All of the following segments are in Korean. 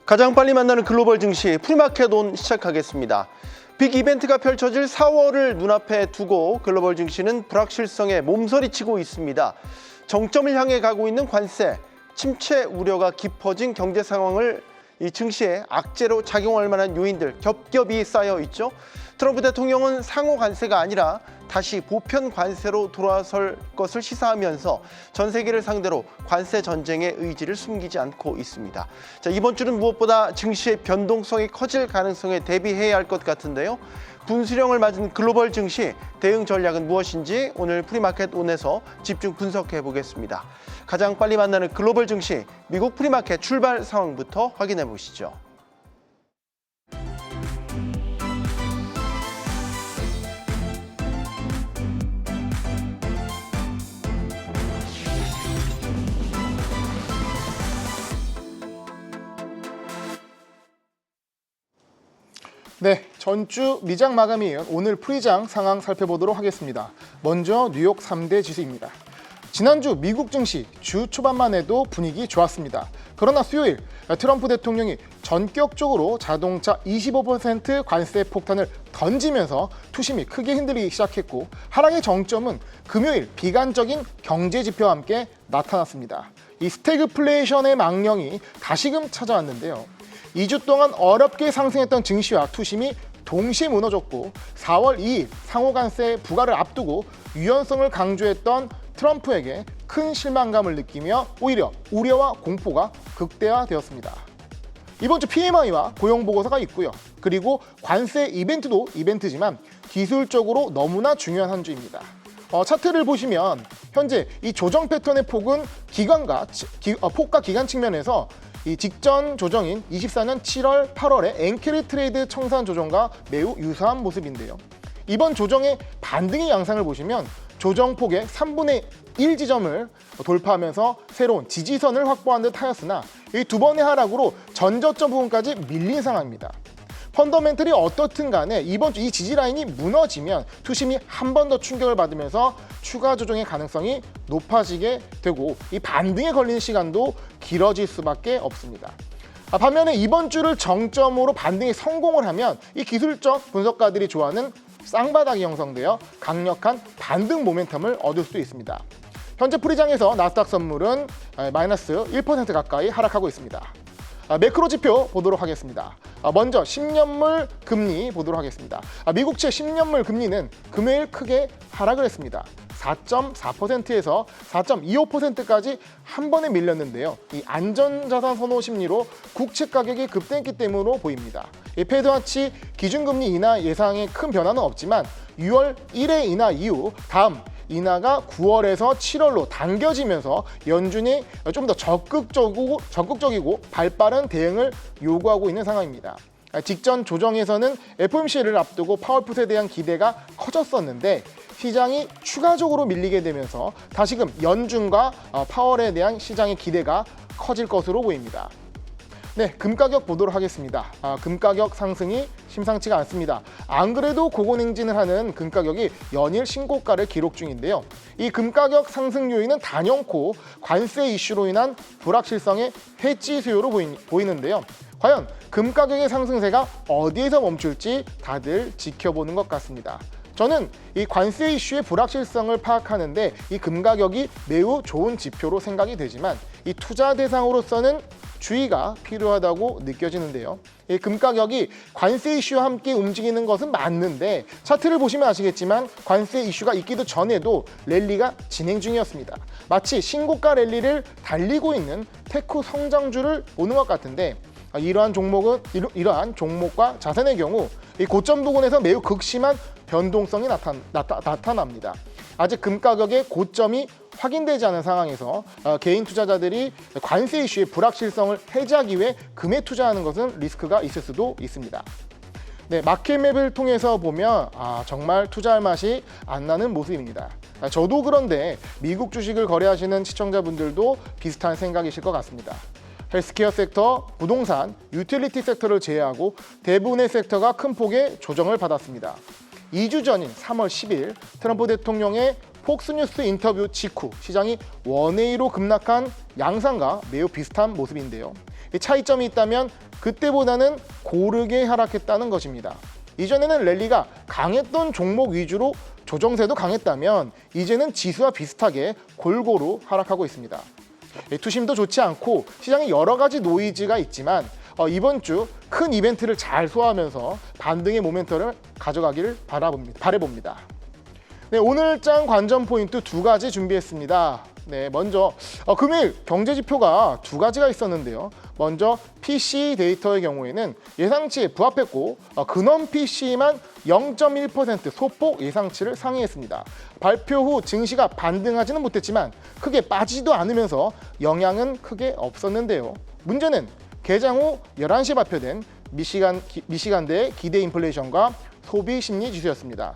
가장 빨리 만나는 글로벌 증시 프리마켓 온 시작하겠습니다. 빅 이벤트가 펼쳐질 4월을 눈앞에 두고 글로벌 증시는 불확실성에 몸서리치고 있습니다. 정점을 향해 가고 있는 관세, 침체 우려가 깊어진 경제 상황을 이 증시에 악재로 작용할 만한 요인들 겹겹이 쌓여 있죠. 트럼프 대통령은 상호 관세가 아니라 다시 보편 관세로 돌아설 것을 시사하면서 전 세계를 상대로 관세 전쟁의 의지를 숨기지 않고 있습니다. 자, 이번 주는 무엇보다 증시의 변동성이 커질 가능성에 대비해야 할 것 같은데요. 분수령을 맞은 글로벌 증시 대응 전략은 무엇인지 오늘 프리마켓 온에서 집중 분석해 보겠습니다. 가장 빨리 만나는 글로벌 증시 미국 프리마켓 출발 상황부터 확인해 보시죠. 네, 전주 미장 마감이 이은 오늘 프리장 상황 살펴보도록 하겠습니다. 먼저 뉴욕 3대 지수입니다. 지난주 미국 증시 주 초반만 해도 분위기 좋았습니다. 그러나 수요일 트럼프 대통령이 전격적으로 자동차 25% 관세 폭탄을 던지면서 투심이 크게 흔들리기 시작했고, 하락의 정점은 금요일 비관적인 경제 지표와 함께 나타났습니다. 이 스태그플레이션의 망령이 다시금 찾아왔는데요. 2주 동안 어렵게 상승했던 증시와 투심이 동시에 무너졌고, 4월 2일 상호관세 부과를 앞두고 유연성을 강조했던 트럼프에게 큰 실망감을 느끼며 오히려 우려와 공포가 극대화되었습니다. 이번 주 PMI와 고용보고서가 있고요. 그리고 관세 이벤트도 이벤트지만 기술적으로 너무나 중요한 한 주입니다. 차트를 보시면 현재 이 조정 패턴의 폭은 폭과 기간 측면에서 이 직전 조정인 24년 7월, 8월의 엔캐리 트레이드 청산 조정과 매우 유사한 모습인데요. 이번 조정의 반등의 양상을 보시면 조정폭의 3분의 1 지점을 돌파하면서 새로운 지지선을 확보한 듯 하였으나 이 두 번의 하락으로 전저점 부분까지 밀린 상황입니다. 펀더멘털이 어떻든 간에 이번 주 이 지지 라인이 무너지면 투심이 한 번 더 충격을 받으면서 추가 조정의 가능성이 높아지게 되고, 이 반등에 걸리는 시간도 길어질 수밖에 없습니다. 반면에 이번 주를 정점으로 반등에 성공을 하면 이 기술적 분석가들이 좋아하는 쌍바닥이 형성되어 강력한 반등 모멘텀을 얻을 수도 있습니다. 현재 프리장에서 나스닥 선물은 마이너스 1% 가까이 하락하고 있습니다. 매크로 지표 보도록 하겠습니다. 먼저 10년물 금리 보도록 하겠습니다. 미국채 10년물 금리는 금요일 크게 하락을 했습니다. 4.4%에서 4.25%까지 한 번에 밀렸는데요. 이 안전자산 선호 심리로 국채 가격이 급등했기 때문으로 보입니다. 이 패드와치 기준금리 인하 예상에 큰 변화는 없지만 6월 1회 인하 이후 다음 인하가 9월에서 7월로 당겨지면서 연준이 좀 더 적극적이고 발빠른 대응을 요구하고 있는 상황입니다. 직전 조정에서는 FOMC를 앞두고 파월풋에 대한 기대가 커졌었는데 시장이 추가적으로 밀리게 되면서 다시금 연준과 파월에 대한 시장의 기대가 커질 것으로 보입니다. 네, 금 가격 보도록 하겠습니다. 금 가격 상승이 심상치가 않습니다. 안 그래도 고공행진을 하는 금 가격이 연일 신고가를 기록 중인데요. 이 금 가격 상승 요인은 단연코 관세 이슈로 인한 불확실성의 해지 수요로 보이는데요. 과연 금 가격의 상승세가 어디에서 멈출지 다들 지켜보는 것 같습니다. 저는 이 관세 이슈의 불확실성을 파악하는데 이 금 가격이 매우 좋은 지표로 생각이 되지만 이 투자 대상으로서는 주의가 필요하다고 느껴지는데요. 이 금 가격이 관세 이슈와 함께 움직이는 것은 맞는데 차트를 보시면 아시겠지만 관세 이슈가 있기도 전에도 랠리가 진행 중이었습니다. 마치 신고가 랠리를 달리고 있는 테크 성장주를 보는 것 같은데, 이러한 종목과 자산의 경우 이 고점 부근에서 매우 극심한 변동성이 나타납니다. 아직 금 가격의 고점이 확인되지 않은 상황에서 개인 투자자들이 관세 이슈의 불확실성을 해지하기 위해 금에 투자하는 것은 리스크가 있을 수도 있습니다. 네, 마켓맵을 통해서 보면 정말 투자할 맛이 안 나는 모습입니다. 저도 그런데 미국 주식을 거래하시는 시청자분들도 비슷한 생각이실 것 같습니다. 헬스케어 섹터, 부동산, 유틸리티 섹터를 제외하고 대부분의 섹터가 큰 폭의 조정을 받았습니다. 2주 전인 3월 10일 트럼프 대통령의 폭스뉴스 인터뷰 직후 시장이 원웨이로 급락한 양상과 매우 비슷한 모습인데요. 이 차이점이 있다면 그때보다는 고르게 하락했다는 것입니다. 이전에는 랠리가 강했던 종목 위주로 조정세도 강했다면 이제는 지수와 비슷하게 골고루 하락하고 있습니다. 투심도 좋지 않고 시장에 여러 가지 노이즈가 있지만 이번 주 큰 이벤트를 잘 소화하면서 반등의 모멘텀을 가져가기를 바라봅니다. 네, 오늘장 관전 포인트 두 가지 준비했습니다. 네, 먼저 금일 경제 지표가 두 가지가 있었는데요. 먼저 PC 데이터의 경우에는 예상치에 부합했고 근원 PC만 0.1% 소폭 예상치를 상회했습니다. 발표 후 증시가 반등하지는 못했지만 크게 빠지지도 않으면서 영향은 크게 없었는데요. 문제는 개장 후 11시에 발표된 미시간대의 기대 인플레이션과 소비 심리 지수였습니다.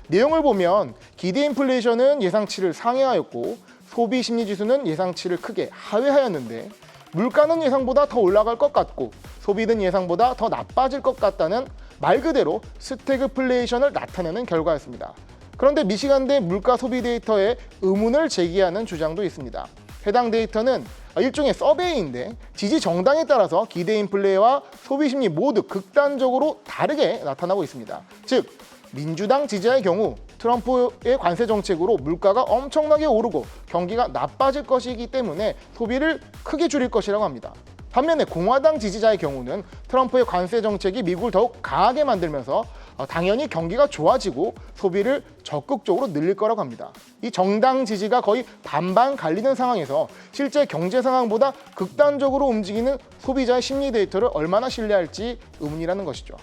내용을 보면 기대 인플레이션은 예상치를 상회하였고 소비 심리 지수는 예상치를 크게 하회하였는데 물가는 예상보다 더 올라갈 것 같고 소비는 예상보다 더 나빠질 것 같다는 말 그대로 스태그플레이션을 나타내는 결과였습니다. 그런데 미시간대 물가 소비 데이터에 의문을 제기하는 주장도 있습니다. 해당 데이터는 일종의 서베이인데 지지 정당에 따라서 기대 인플레와 소비 심리 모두 극단적으로 다르게 나타나고 있습니다. 즉 민주당 지지자의 경우 트럼프의 관세 정책으로 물가가 엄청나게 오르고 경기가 나빠질 것이기 때문에 소비를 크게 줄일 것이라고 합니다. 반면에 공화당 지지자의 경우는 트럼프의 관세 정책이 미국을 더욱 강하게 만들면서 당연히 경기가 좋아지고 소비를 적극적으로 늘릴 거라고 합니다. 이 정당 지지가 거의 반반 갈리는 상황에서 실제 경제 상황보다 극단적으로 움직이는 소비자의 심리 데이터를 얼마나 신뢰할지 의문이라는 것이죠.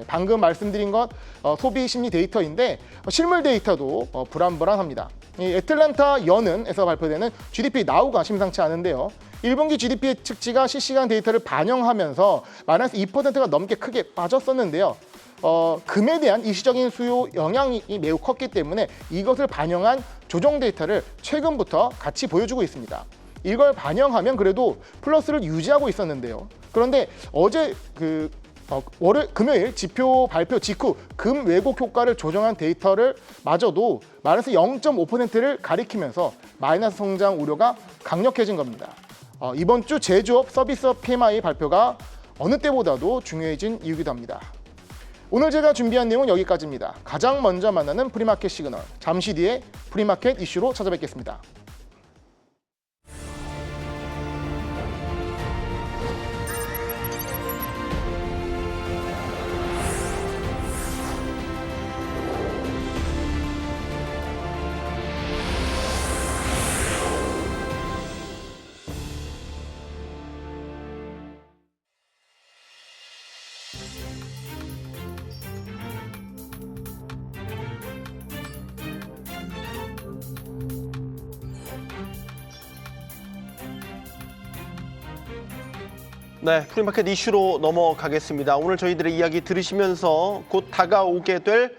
방금 말씀드린 것 소비 심리 데이터인데 실물 데이터도 불안불안합니다. 이 애틀랜타 연은에서 발표되는 GDP 나우가 심상치 않은데요. 1분기 GDP 측지가 실시간 데이터를 반영하면서 마이너스 2%가 넘게 크게 빠졌었는데요. 금에 대한 일시적인 수요 영향이 매우 컸기 때문에 이것을 반영한 조정 데이터를 최근부터 같이 보여주고 있습니다. 이걸 반영하면 그래도 플러스를 유지하고 있었는데요. 그런데 어제 금요일 지표 발표 직후 금 왜곡 효과를 조정한 데이터를 마저도 마이너스 0.5%를 가리키면서 마이너스 성장 우려가 강력해진 겁니다. 이번 주 제조업 서비스업 PMI 발표가 어느 때보다도 중요해진 이유기도 합니다. 오늘 제가 준비한 내용은 여기까지입니다. 가장 먼저 만나는 프리마켓 시그널, 잠시 뒤에 프리마켓 이슈로 찾아뵙겠습니다. 네, 프리마켓 이슈로 넘어가겠습니다. 오늘 저희들의 이야기 들으시면서 곧 다가오게 될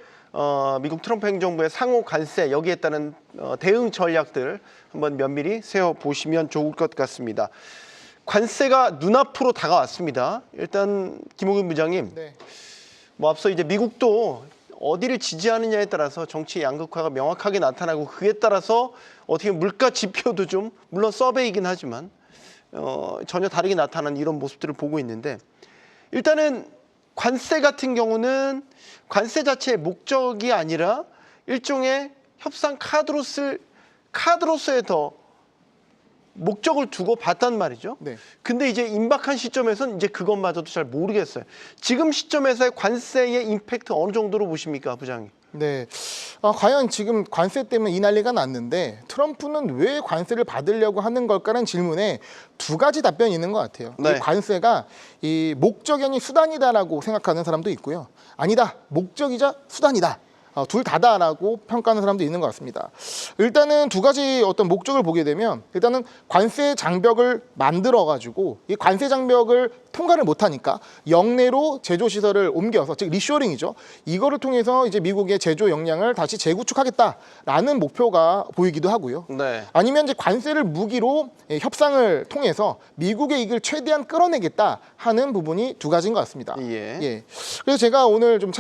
미국 트럼프 행정부의 상호 관세, 여기에 따른 대응 전략들 한번 면밀히 세워보시면 좋을 것 같습니다. 관세가 눈앞으로 다가왔습니다. 일단 김호균 부장님, 네. 앞서 이제 미국도 어디를 지지하느냐에 따라서 정치의 양극화가 명확하게 나타나고 그에 따라서 어떻게 물가 지표도 좀 물론 서베이긴 하지만 전혀 다르게 나타나는 이런 모습들을 보고 있는데, 일단은 관세 같은 경우는 관세 자체의 목적이 아니라 일종의 협상 카드로서의 더 목적을 두고 봤단 말이죠. 네. 근데 이제 임박한 시점에서는 이제 그것마저도 잘 모르겠어요. 지금 시점에서의 관세의 임팩트 어느 정도로 보십니까, 부장님? 네, 과연 지금 관세 때문에 이 난리가 났는데 트럼프는 왜 관세를 받으려고 하는 걸까라는 질문에 두 가지 답변이 있는 것 같아요. 네. 이 관세가 이 목적이 아닌 수단이다라고 생각하는 사람도 있고요. 아니다, 목적이자 수단이다. 둘 다다라고 평가하는 사람도 있는 것 같습니다. 일단은 두 가지 어떤 목적을 보게 되면 일단은 관세 장벽을 만들어 가지고 이 관세 장벽을 통과를 못하니까 역내로 제조 시설을 옮겨서, 즉 리쇼링이죠. 이거를 통해서 이제 미국의 제조 역량을 다시 재구축하겠다라는 목표가 보이기도 하고요. 네. 아니면 이제 관세를 무기로 협상을 통해서 미국의 이익을 최대한 끌어내겠다 하는 부분이 두 가지인 것 같습니다. 예. 그래서 제가 오늘 좀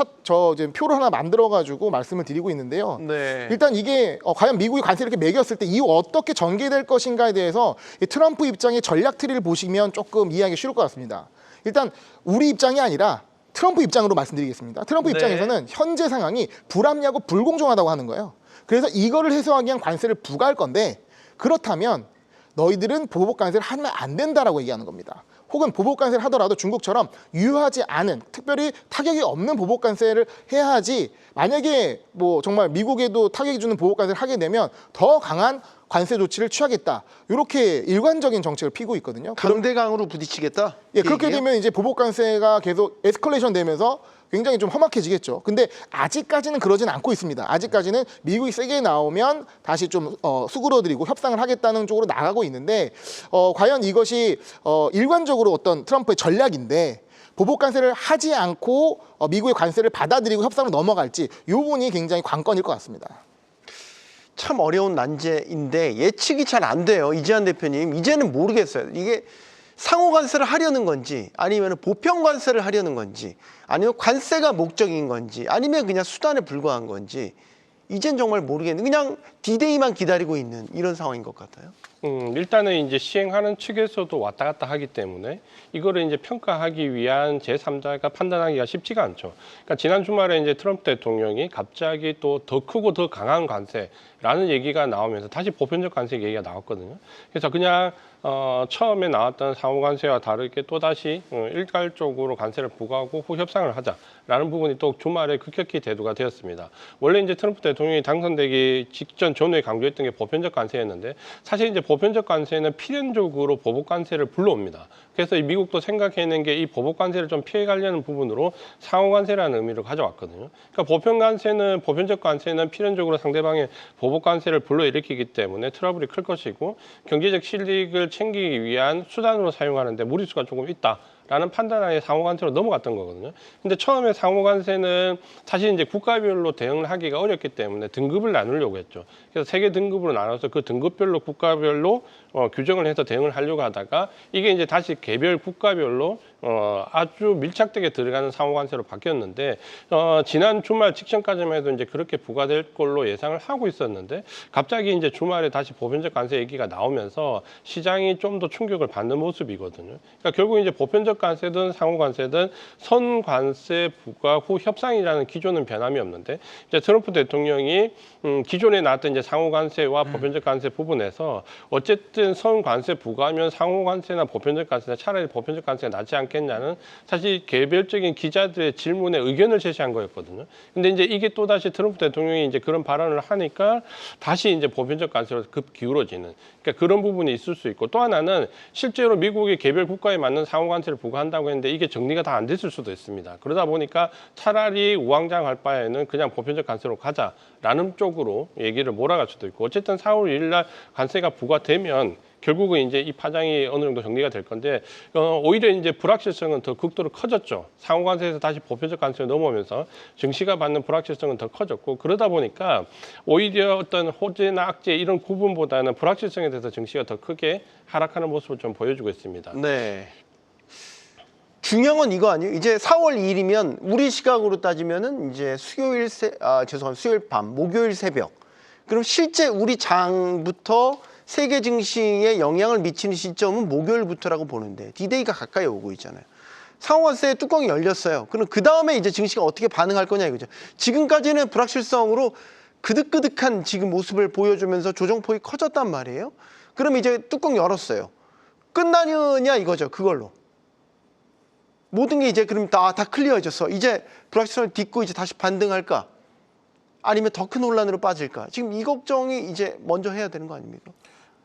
이제 표를 하나 만들어가지고 말씀을 드리고 있는데요. 네. 일단 이게 과연 미국이 관세를 이렇게 매겼을 때 이후 어떻게 전개될 것인가에 대해서 이 트럼프 입장의 전략 트리를 보시면 조금 이해하기 쉬울 것 같습니다. 일단 우리 입장이 아니라 트럼프 입장으로 말씀드리겠습니다. 트럼프 네. 입장에서는 현재 상황이 불합리하고 불공정하다고 하는 거예요. 그래서 이거를 해소하기 위한 관세를 부과할 건데, 그렇다면 너희들은 보복 관세를 하면 안 된다라고 얘기하는 겁니다. 혹은 보복 관세를 하더라도 중국처럼 유효하지 않은, 특별히 타격이 없는 보복 관세를 해야 하지, 만약에 뭐 정말 미국에도 타격이 주는 보복 관세를 하게 되면 더 강한 관세 조치를 취하겠다, 이렇게 일관적인 정책을 피고 있거든요. 강대강으로 부딪히겠다. 예, 그렇게 얘기예요? 되면 이제 보복 관세가 계속 에스컬레이션 되면서 굉장히 좀 험악해지겠죠. 근데 아직까지는 그러진 않고 있습니다. 아직까지는 미국이 세게 나오면 다시 좀 수그러드리고 협상을 하겠다는 쪽으로 나가고 있는데, 과연 이것이 일관적으로 어떤 트럼프의 전략인데 보복 관세를 하지 않고 미국의 관세를 받아들이고 협상으로 넘어갈지, 이 부분이 굉장히 관건일 것 같습니다. 참 어려운 난제인데 예측이 잘 안 돼요. 이재한 대표님, 이제는 모르겠어요. 이게 상호 관세를 하려는 건지, 아니면 보편 관세를 하려는 건지, 아니면 관세가 목적인 건지, 아니면 그냥 수단에 불과한 건지, 이젠 정말 모르겠는데 그냥 디데이만 기다리고 있는 이런 상황인 것 같아요. 일단은 이제 시행하는 측에서도 왔다 갔다 하기 때문에 이거를 이제 평가하기 위한 제3자가 판단하기가 쉽지가 않죠. 그러니까 지난 주말에 이제 트럼프 대통령이 갑자기 또 더 크고 더 강한 관세라는 얘기가 나오면서 다시 보편적 관세 얘기가 나왔거든요. 그래서 그냥 처음에 나왔던 상호 관세와 다르게 또다시 일괄적으로 관세를 부과하고 후 협상을 하자라는 부분이 또 주말에 급격히 대두가 되었습니다. 원래 이제 트럼프 대통령이 당선되기 직전 전후에 강조했던 게 보편적 관세였는데, 사실 이제 보편적 관세는 필연적으로 보복 관세를 불러옵니다. 그래서 이 미국도 생각해낸 게 이 보복 관세를 좀 피해가려는 부분으로 상호 관세라는 의미를 가져왔거든요. 그러니까 보편적 관세는 필연적으로 상대방의 보복 관세를 불러일으키기 때문에 트러블이 클 것이고, 경제적 실익을 챙기기 위한 수단으로 사용하는데 무리수가 조금 있다라는 판단하에 상호관세로 넘어갔던 거거든요. 근데 처음에 상호관세는 사실 이제 국가별로 대응을 하기가 어렵기 때문에 등급을 나누려고 했죠. 그래서 3개 등급으로 나눠서 그 등급별로 국가별로 규정을 해서 대응을 하려고 하다가, 이게 이제 다시 개별 국가별로 아주 밀착되게 들어가는 상호관세로 바뀌었는데, 지난 주말 직전까지만 해도 이제 그렇게 부과될 걸로 예상을 하고 있었는데, 갑자기 이제 주말에 다시 보편적 관세 얘기가 나오면서 시장이 좀 더 충격을 받는 모습이거든요. 그러니까 결국 이제 보편적 관세든 상호관세든 선관세 부과 후 협상이라는 기조는 변함이 없는데, 이제 트럼프 대통령이 기존에 나왔던 이제 상호관세와 보편적 관세 부분에서 어쨌든 선관세 부과하면 상호관세나 보편적 관세나 차라리 보편적 관세가 낫지 않겠냐는 사실 개별적인 기자들의 질문에 의견을 제시한 거였거든요. 근데 이제 이게 또 다시 트럼프 대통령이 이제 그런 발언을 하니까 다시 이제 보편적 관세로 급 기울어지는, 그러니까 그런 부분이 있을 수 있고, 또 하나는 실제로 미국이 개별 국가에 맞는 상호관세를 부과한다고 했는데 이게 정리가 다 안 됐을 수도 있습니다. 그러다 보니까 차라리 우왕좌왕할 바에는 그냥 보편적 관세로 가자라는 쪽으로 얘기를 몰아갈 수도 있고, 어쨌든 4월 1일 날 관세가 부과되면 결국은 이제 이 파장이 어느 정도 정리가 될 건데, 오히려 이제 불확실성은 더 극도로 커졌죠. 상호관세에서 다시 보편적 관세로 넘어오면서 증시가 받는 불확실성은 더 커졌고, 그러다 보니까 오히려 어떤 호재나 악재 이런 구분보다는 불확실성에 대해서 증시가 더 크게 하락하는 모습을 좀 보여주고 있습니다. 네. 중요한 건 이거 아니에요? 이제 4월 2일이면 우리 시각으로 따지면은 이제 수요일 밤, 목요일 새벽. 그럼 실제 우리 장부터 세계 증시에 영향을 미치는 시점은 목요일부터라고 보는데 디데이가 가까이 오고 있잖아요. 상호관세 뚜껑이 열렸어요. 그럼 그 다음에 이제 증시가 어떻게 반응할 거냐 이거죠. 지금까지는 불확실성으로 그득그득한 지금 모습을 보여주면서 조정폭이 커졌단 말이에요. 그럼 이제 뚜껑 열었어요. 끝나느냐 이거죠. 그걸로. 모든 게 이제 그럼 다 클리어해졌어. 이제 불확실성을 딛고 이제 다시 반등할까? 아니면 더 큰 혼란으로 빠질까? 지금 이 걱정이 이제 먼저 해야 되는 거 아닙니까?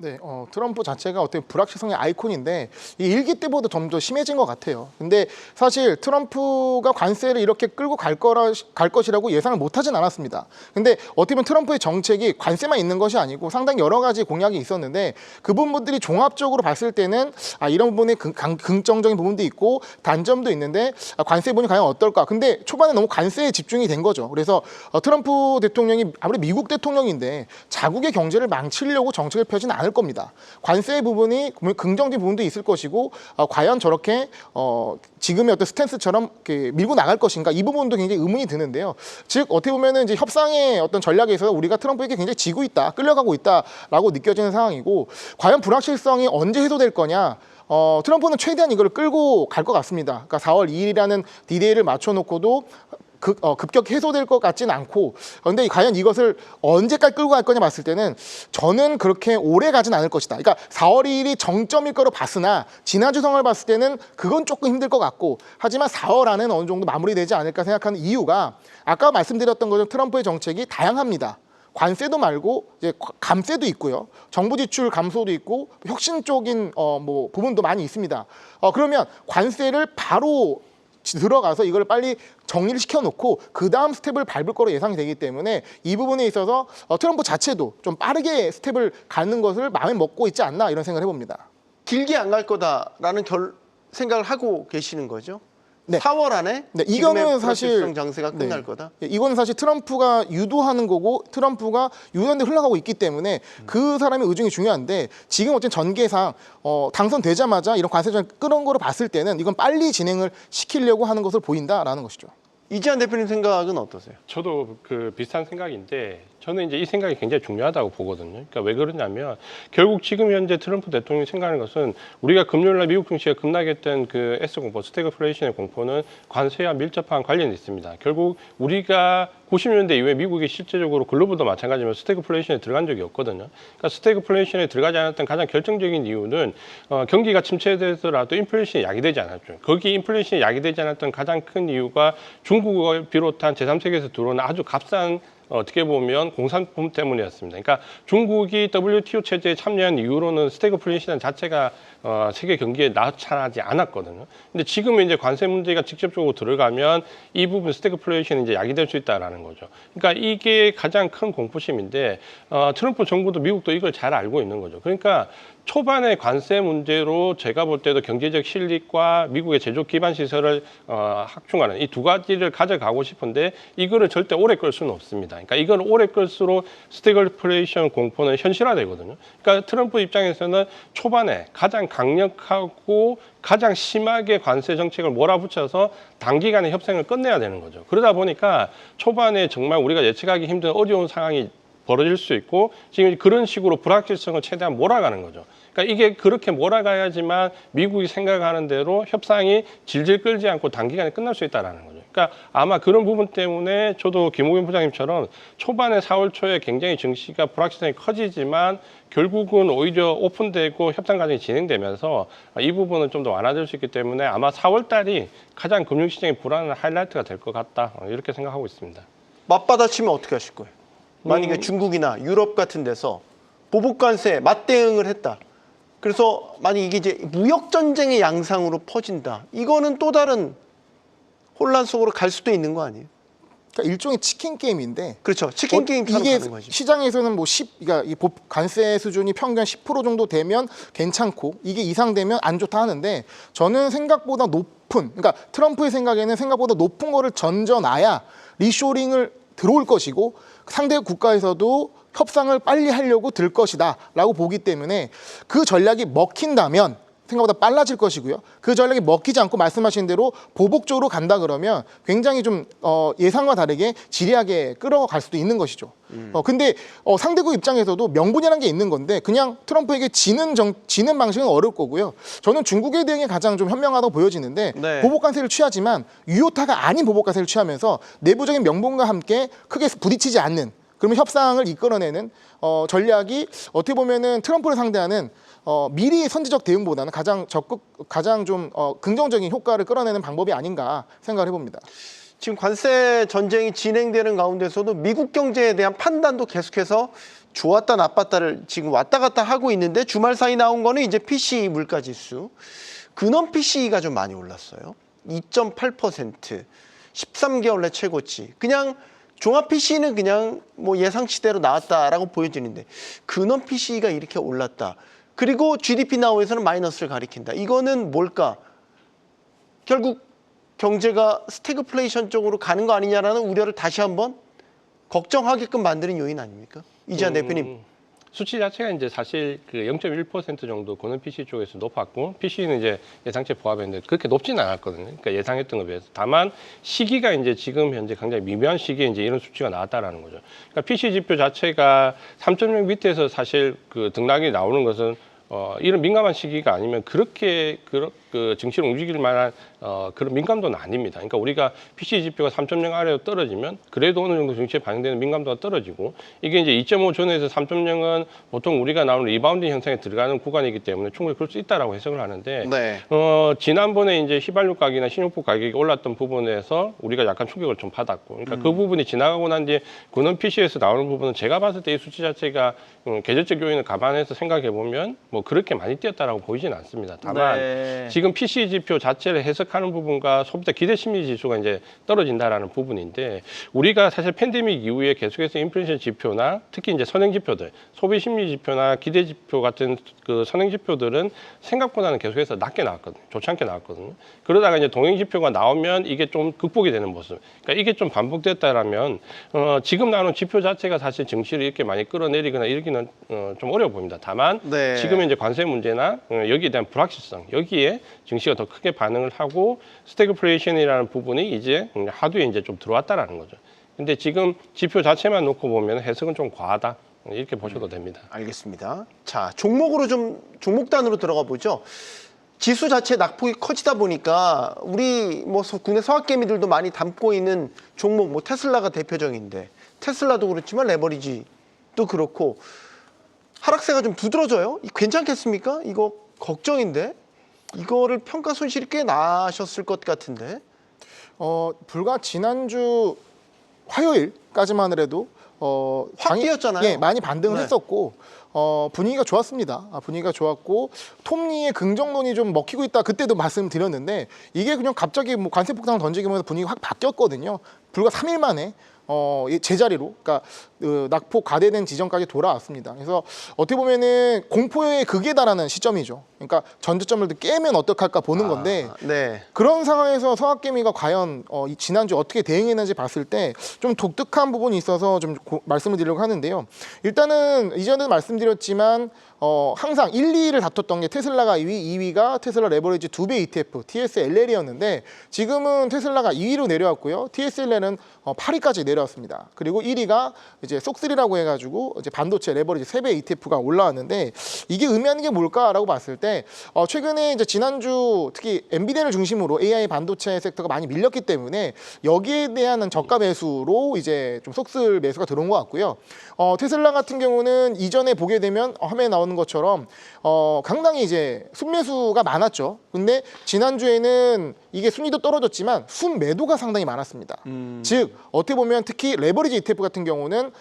네, 트럼프 자체가 어떻게 불확실성의 아이콘인데 이 일기 때보다 좀 더 심해진 것 같아요. 근데 사실 트럼프가 관세를 이렇게 끌고 갈 것이라고 예상을 못하진 않았습니다. 근데 어떻게 보면 트럼프의 정책이 관세만 있는 것이 아니고 상당히 여러 가지 공약이 있었는데 그 부분들이 종합적으로 봤을 때는 이런 부분에 긍정적인 부분도 있고 단점도 있는데 관세 부분이 과연 어떨까? 근데 초반에 너무 관세에 집중이 된 거죠. 그래서 트럼프 대통령이 아무리 미국 대통령인데 자국의 경제를 망치려고 정책을 펴지는 않을 겁니다. 관세 부분이 긍정적인 부분도 있을 것이고 과연 저렇게 지금의 어떤 스탠스처럼 이렇게 밀고 나갈 것인가 이 부분도 굉장히 의문이 드는데요. 즉 어떻게 보면은 이제 협상의 어떤 전략에 있어서 우리가 트럼프에게 굉장히 지고 있다, 끌려가고 있다라고 느껴지는 상황이고 과연 불확실성이 언제 해소될 거냐? 트럼프는 최대한 이걸 끌고 갈 것 같습니다. 그러니까 4월 2일이라는 디데이를 맞춰놓고도 급격 해소될 것 같지는 않고 그런데 과연 이것을 언제까지 끌고 갈 거냐 봤을 때는 저는 그렇게 오래 가진 않을 것이다. 그러니까 4월 2일이 정점일 거로 봤으나 지난주 상황을 봤을 때는 그건 조금 힘들 것 같고 하지만 4월 안에는 어느 정도 마무리되지 않을까 생각하는 이유가 아까 말씀드렸던 것처럼 트럼프의 정책이 다양합니다. 관세도 말고 이제 감세도 있고요. 정부 지출 감소도 있고 혁신적인 부분도 많이 있습니다. 그러면 관세를 바로 들어가서 이걸 빨리 정리를 시켜놓고 그 다음 스텝을 밟을 거로 예상이 되기 때문에 이 부분에 있어서 트럼프 자체도 좀 빠르게 스텝을 가는 것을 마음에 먹고 있지 않나 이런 생각을 해봅니다. 길게 안 갈 거다라는 생각을 하고 계시는 거죠? 네. 4월 안에 네, 이거는 이거는 사실 사실 장세가 끝날 거다. 이거는 사실 트럼프가 유도하는 거고 트럼프가 유도하는 데 흘러가고 있기 때문에 그 사람의 의중이 중요한데 지금 어쨌든 전개상 당선되자마자 이런 관세전을 끌어온 거로 봤을 때는 이건 빨리 진행을 시키려고 하는 것을 보인다라는 것이죠. 이지한 대표님 생각은 어떠세요? 저도 비슷한 생각인데 저는 이제 이 생각이 굉장히 중요하다고 보거든요. 그러니까 왜 그러냐면 결국 지금 현재 트럼프 대통령이 생각하는 것은 우리가 금요일날 미국 증시가 급락했던 그 S 공포, 스태그플레이션의 공포는 관세와 밀접한 관련이 있습니다. 결국 우리가 90년대 이후에 미국이 실제적으로 글로벌도 마찬가지지만 스태그플레이션에 들어간 적이 없거든요. 그러니까 스태그플레이션에 들어가지 않았던 가장 결정적인 이유는 경기가 침체되더라도 인플레이션이 야기되지 않았죠. 거기 인플레이션이 야기되지 않았던 가장 큰 이유가 중국을 비롯한 제3세계에서 들어오는 아주 값싼 어떻게 보면 공산품 때문이었습니다. 그러니까 중국이 WTO 체제에 참여한 이후로는 스태그플레이션 자체가 세계 경기에 나타나지 않았거든요. 근데 지금은 이제 관세 문제가 직접적으로 들어가면 이 부분 스태그플레이션이 이제 야기될 수 있다라는 거죠. 그러니까 이게 가장 큰 공포심인데 트럼프 정부도 미국도 이걸 잘 알고 있는 거죠. 그러니까 초반에 관세 문제로 제가 볼 때도 경제적 실익과 미국의 제조 기반 시설을 확충하는 이 두 가지를 가져가고 싶은데 이거를 절대 오래 끌 수는 없습니다. 그러니까 이걸 오래 끌수록 스태그플레이션 공포는 현실화되거든요. 그러니까 트럼프 입장에서는 초반에 가장 강력하고 가장 심하게 관세 정책을 몰아붙여서 단기간에 협상을 끝내야 되는 거죠. 그러다 보니까 초반에 정말 우리가 예측하기 힘든 어려운 상황이 벌어질 수 있고 지금 그런 식으로 불확실성을 최대한 몰아가는 거죠. 그러니까 이게 그렇게 몰아가야지만 미국이 생각하는 대로 협상이 질질 끌지 않고 단기간에 끝날 수 있다는 거죠. 그러니까 아마 그런 부분 때문에 저도 김호균 부장님처럼 초반에 4월 초에 굉장히 증시가 불확실성이 커지지만 결국은 오히려 오픈되고 협상 과정이 진행되면서 이 부분은 좀 더 완화될 수 있기 때문에 아마 4월 달이 가장 금융시장의 불안한 하이라이트가 될 것 같다 이렇게 생각하고 있습니다. 맞받아치면 어떻게 하실 거예요? 만약에 중국이나 유럽 같은 데서 보복관세 맞대응을 했다. 그래서 만약 이게 이제 무역 전쟁의 양상으로 퍼진다. 이거는 또 다른 혼란 속으로 갈 수도 있는 거 아니에요? 그러니까 일종의 치킨 게임인데 그렇죠. 치킨 게임처럼 이게 가는 거지. 시장에서는 그러니까 이 관세 수준이 평균 10% 정도 되면 괜찮고 이게 이상 되면 안 좋다 하는데 저는 생각보다 그러니까 트럼프의 생각에는 생각보다 높은 거를 던져놔야 리쇼링을 들어올 것이고 상대 국가에서도 협상을 빨리 하려고 들 것이다 라고 보기 때문에 그 전략이 먹힌다면 생각보다 빨라질 것이고요. 그 전략이 먹히지 않고 말씀하신 대로 보복적으로 간다 그러면 굉장히 좀 예상과 다르게 지리하게 끌어갈 수도 있는 것이죠. 근데 상대국 입장에서도 명분이라는 게 있는 건데 그냥 트럼프에게 지는 방식은 어려울 거고요. 저는 중국에 대응이 가장 좀 현명하다고 보여지는데 네. 보복관세를 취하지만 유효타가 아닌 보복관세를 취하면서 내부적인 명분과 함께 크게 부딪히지 않는 그러면 협상을 이끌어내는 전략이 어떻게 보면은 트럼프를 상대하는 미리 선제적 대응보다는 가장 좀 긍정적인 효과를 끌어내는 방법이 아닌가 생각을 해봅니다. 지금 관세 전쟁이 진행되는 가운데서도 미국 경제에 대한 판단도 계속해서 좋았다 나빴다를 지금 왔다 갔다 하고 있는데 주말 사이 나온 거는 이제 PC 물가지수. 근원 PC가 좀 많이 올랐어요. 2.8%. 13개월 내 최고치. 그냥 종합 PC는 그냥 뭐 예상치대로 나왔다라고 보여지는데 근원 PC가 이렇게 올랐다. 그리고 GDP 나우에서는 마이너스를 가리킨다. 이거는 뭘까? 결국 경제가 스태그플레이션 쪽으로 가는 거 아니냐라는 우려를 다시 한번 걱정하게끔 만드는 요인 아닙니까? 이재한 대표님. 수치 자체가 이제 사실 그 0.1% 정도 고는 PC 쪽에서 높았고 PC는 이제 예상치 포함했는데 그렇게 높지는 않았거든요. 그러니까 예상했던 것에 비해서. 다만 시기가 이제 지금 현재 굉장히 미묘한 시기에 이제 이런 수치가 나왔다라는 거죠. 그러니까 PC 지표 자체가 3.0 밑에서 사실 그 등락이 나오는 것은 이런 민감한 시기가 아니면 그렇게 그 증시를 움직일 만한 그런 민감도는 아닙니다. 그러니까 우리가 PC 지표가 3.0 아래로 떨어지면 그래도 어느 정도 증시에 반영되는 민감도가 떨어지고 이게 이제 2.5 전에서 3.0은 보통 우리가 나오는 리바운드 현상에 들어가는 구간이기 때문에 충분히 그럴 수 있다라고 해석을 하는데 네. 지난번에 이제 휘발유 가격이나 신용품 가격이 올랐던 부분에서 우리가 약간 충격을 좀 받았고 그러니까 그 부분이 지나가고 난 뒤에 근원 PC에서 나오는 부분은 제가 봤을 때 이 수치 자체가 계절적 요인을 감안해서 생각해 보면 뭐 그렇게 많이 뛰었다라고 보이지는 않습니다. 다만 네. 지금 PC 지표 자체를 해석하는 부분과 소비자 기대 심리 지수가 이제 떨어진다라는 부분인데 우리가 사실 팬데믹 이후에 계속해서 인플레이션 지표나 특히 이제 선행 지표들, 소비 심리 지표나 기대 지표 같은 그 선행 지표들은 생각보다는 계속해서 낮게 나왔거든요. 좋지 않게 나왔거든요. 그러다가 이제 동행 지표가 나오면 이게 좀 극복이 되는 모습. 그러니까 이게 좀 반복됐다라면 지금 나오는 지표 자체가 사실 증시를 이렇게 많이 끌어내리거나 이러기는 좀 어려워 보입니다. 다만 네. 지금 이제 관세 문제나 여기에 대한 불확실성 여기에 증시가 더 크게 반응을 하고 스태그플레이션이라는 부분이 이제 하두에 이제 좀 들어왔다라는 거죠. 근데 지금 지표 자체만 놓고 보면 해석은 좀 과하다 이렇게 보셔도 됩니다. 알겠습니다. 자, 종목으로 좀 종목 단으로 들어가 보죠. 지수 자체 낙폭이 커지다 보니까 우리 뭐 국내 서학개미들도 많이 담고 있는 종목 뭐 테슬라가 대표적인데 테슬라도 그렇지만 레버리지도 그렇고 하락세가 좀 두드러져요. 괜찮겠습니까? 이거 걱정인데 이거를 평가 손실이 꽤 나셨을 것 같은데. 불과 지난주 화요일까지만 하더라도 확 뛰었잖아요. 예, 많이 반등을 네. 했었고 분위기가 좋았습니다. 분위기가 좋았고 톱니의 긍정론이 좀 먹히고 있다 그때도 말씀드렸는데 이게 그냥 갑자기 뭐 관세 폭탄을 던지면서 분위기가 확 바뀌었거든요. 불과 3일 만에 제자리로, 그러니까 낙폭 과대된 지점까지 돌아왔습니다. 그래서 어떻게 보면은 공포의 극에 달하는 시점이죠. 그러니까 전저점을 깨면 어떡할까 보는 건데 네. 그런 상황에서 서학개미가 과연 이 지난주 어떻게 대응했는지 봤을 때 좀 독특한 부분이 있어서 좀 말씀을 드리려고 하는데요. 일단은 이전에도 말씀드렸지만 항상 1, 2위를 다퉜던 게 테슬라가 2위, 2위가 테슬라 레버리지 2배 ETF, TSLL이었는데 지금은 테슬라가 2위로 내려왔고요. TSLL은 8위까지 내려왔습니다. 그리고 1위가 이제 쏙3라고 해가지고 이제 반도체 레버리지 3배 ETF가 올라왔는데 이게 의미하는 게 뭘까라고 봤을 때 최근에 이제 지난주 특히 엔비디아를 중심으로 AI 반도체 섹터가 많이 밀렸기 때문에 여기에 대한 저가 매수로 이제 좀 쏙슬 매수가 들어온 것 같고요. 테슬라 같은 경우는 이전에 보게 되면 화면에 나오는 것처럼 상당히 이제 순매수가 많았죠. 근데 지난주에는 이게 순위도 떨어졌지만 순매도가 상당히 많았습니다. 즉 어떻게 보면 특히 레버리지 ETF 같은 경우는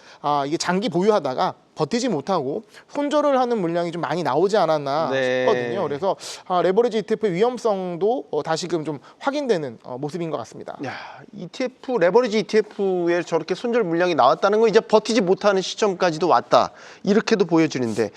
이게 장기 보유하다가 버티지 못하고 손절을 하는 물량이 좀 많이 나오지 않았나 네. 싶거든요. 그래서 레버리지 ETF의 위험성도 다시금 좀 확인되는 모습인 것 같습니다. 야, ETF 레버리지 ETF에 저렇게 손절 물량이 나왔다는 건 이제 버티지 못하는 시점까지도 왔다. 이렇게도 보여지는데